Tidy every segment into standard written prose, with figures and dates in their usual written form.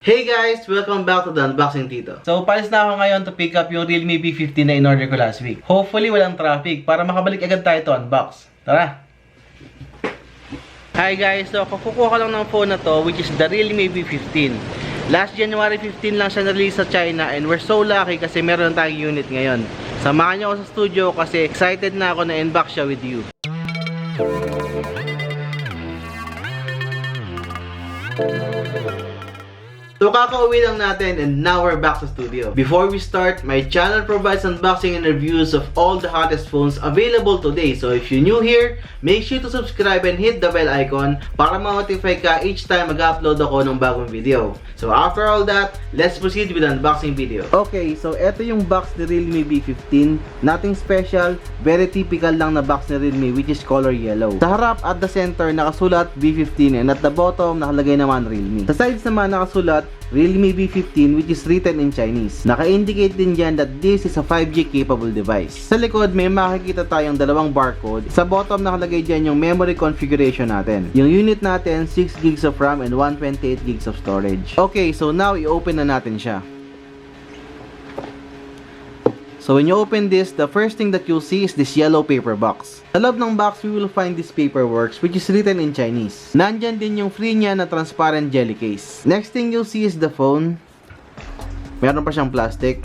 Hey guys! Welcome back to the Unboxing Tito. So, palis na ako ngayon to pick up yung Realme V15 na in-order ko last week. Hopefully, walang traffic para makabalik agad tayo to unbox. Tara! Hi guys! So, kukuha ko lang ng phone na to, which is the Realme V15. Last January 15 lang siya na-release sa China and we're so lucky kasi meron tayong unit ngayon. Samahan niyo ako sa studio kasi excited na ako na unbox siya with you. So kakauwi lang natin and now we're back sa studio. Before we start, my channel provides unboxing and reviews of all the hottest phones available today. So if you're new here, make sure to subscribe and hit the bell icon para ma-notify ka each time mag-upload ako ng bagong video. So after all that, let's proceed with the unboxing video. Okay, so eto yung box ni Realme V15. Nothing special, very typical lang na box ni Realme which is color yellow. Sa harap at the center nakasulat V15 and at the bottom nakalagay naman Realme. Sa sides naman nakasulat Realme V15 which is written in Chinese. Naka-indicate din dyan that this is a 5G capable device. Sa likod may makikita tayong dalawang barcode. Sa bottom nakalagay dyan yung memory configuration natin. Yung unit natin 6GB of RAM and 128GB of storage. Okay, so now i-open na natin siya. So when you open this, the first thing that you'll see is this yellow paper box. Sa loob ng box, we will find this paperwork which is written in Chinese. Nandyan din yung free niya na transparent jelly case. Next thing you'll see is the phone. Meron pa siyang plastic.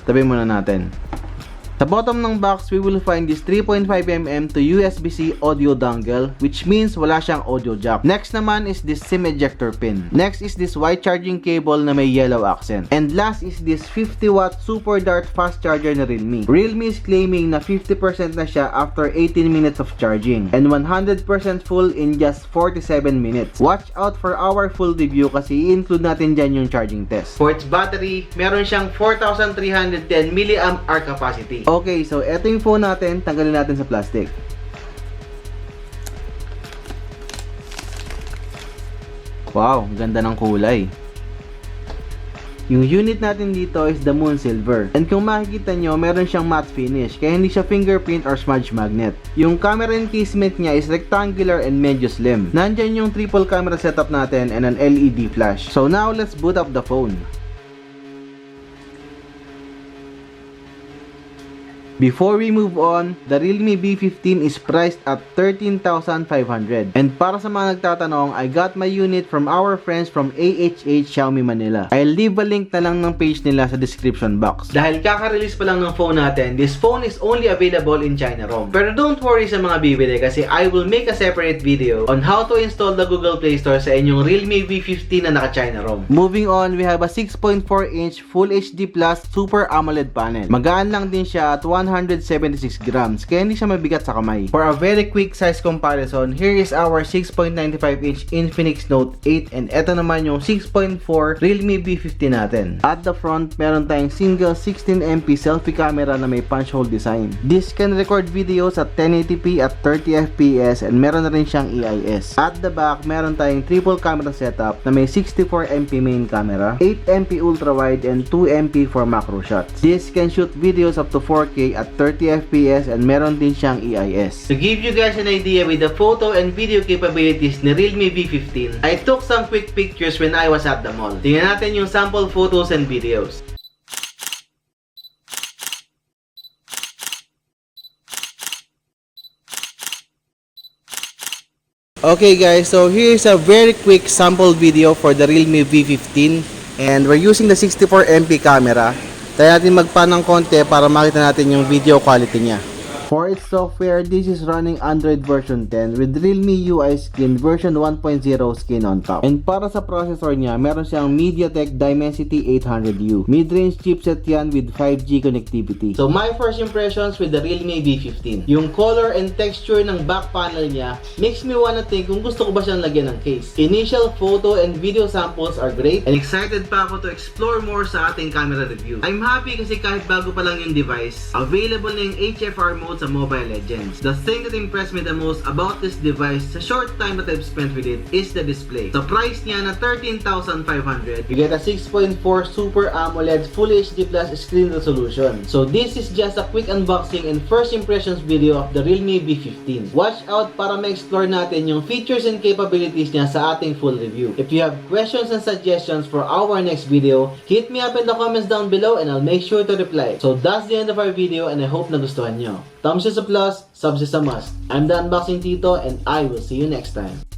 Tabi muna natin. Sa bottom ng box, we will find this 3.5mm to USB-C audio dongle which means wala siyang audio jack. Next naman is this SIM ejector pin. Next is this white charging cable na may yellow accent. And last is this 50W super dart fast charger na Realme. Realme is claiming na 50% na siya after 18 minutes of charging and 100% full in just 47 minutes. Watch out for our full review kasi i-include natin dyan yung charging test. For its battery, meron siyang 4,310 mAh capacity. Okay, so eto yung phone natin, tanggalin natin sa plastic. Wow, ganda ng kulay. Yung unit natin dito is the Moon Silver. And kung makikita nyo, meron siyang matte finish, kaya hindi siya fingerprint or smudge magnet. Yung camera encasement niya is rectangular and medyo slim. Nandyan yung triple camera setup natin and an LED flash. So now, let's boot up the phone. Before we move on, the Realme V15 is priced at 13,500. And para sa mga nagtatanong, I got my unit from our friends from Xiaomi Manila. I'll leave a link na lang ng page nila sa description box. Dahil kaka-release pa lang ng phone natin, this phone is only available in China ROM. Pero don't worry sa mga bibili kasi I will make a separate video on how to install the Google Play Store sa inyong Realme V15 na naka-China ROM. Moving on, we have a 6.4-inch Full HD Plus Super AMOLED panel. Magaan lang din siya at 176 grams, kaya hindi siya mabigat sa kamay. For a very quick size comparison, here is our 6.95-inch Infinix Note 8 and eto naman yung 6.4 Realme V15 natin. At the front, meron tayong single 16MP selfie camera na may punch hole design. This can record videos at 1080p at 30fps and meron na rin siyang EIS. At the back, meron tayong triple camera setup na may 64MP main camera, 8MP ultra wide and 2MP for macro shots. This can shoot videos up to 4K at 30fps and meron din siyang EIS. To give you guys an idea with the photo and video capabilities ni Realme V15, I took some quick pictures when I was at the mall. Tingnan natin yung sample photos and videos. Okay guys, so here's a very quick sample video for the Realme V15 and we're using the 64MP camera. Tayo natin magpan ng konti para makita natin yung video quality niya. For its software, this is running Android version 10 with Realme UI Skin version 1.0 skin on top. And para sa processor niya, meron siyang MediaTek Dimensity 800U. Mid-range chipset yan with 5G connectivity. So my first impressions with the Realme V15. Yung color and texture ng back panel niya makes me wanna think kung gusto ko ba siyang lagyan ng case. Initial photo and video samples are great and excited pa ako to explore more sa ating camera review. I'm happy kasi kahit bago pa lang yung device, available na yung HFR mode sa Mobile Legends. The thing that impressed me the most about this device sa short time that I've spent with it is the display. Sa price niya na 13,500, you get a 6.4 Super AMOLED Full HD Plus screen resolution. So this is just a quick unboxing and first impressions video of the Realme V15. Watch out para ma-explore natin yung features and capabilities niya sa ating full review. If you have questions and suggestions for our next video, hit me up in the comments down below and I'll make sure to reply. So that's the end of our video and I hope nagustuhan nyo. Thumbs is a plus, subs is a must. I'm the Unboxing Tito and I will see you next time.